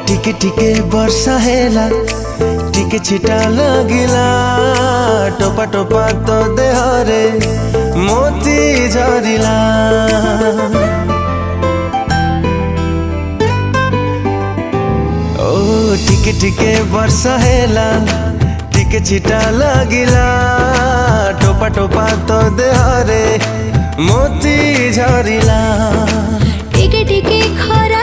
टिके टिके वर्षा हेला टिके छिटा लगिला टोपा टोपा तो देहरे मोती झरिला। ओ टिके टिके वर्षा हेला टिके छिटा लगिला टोपा टोपा तो देहरे मोती झरिला। टिके टिके खरा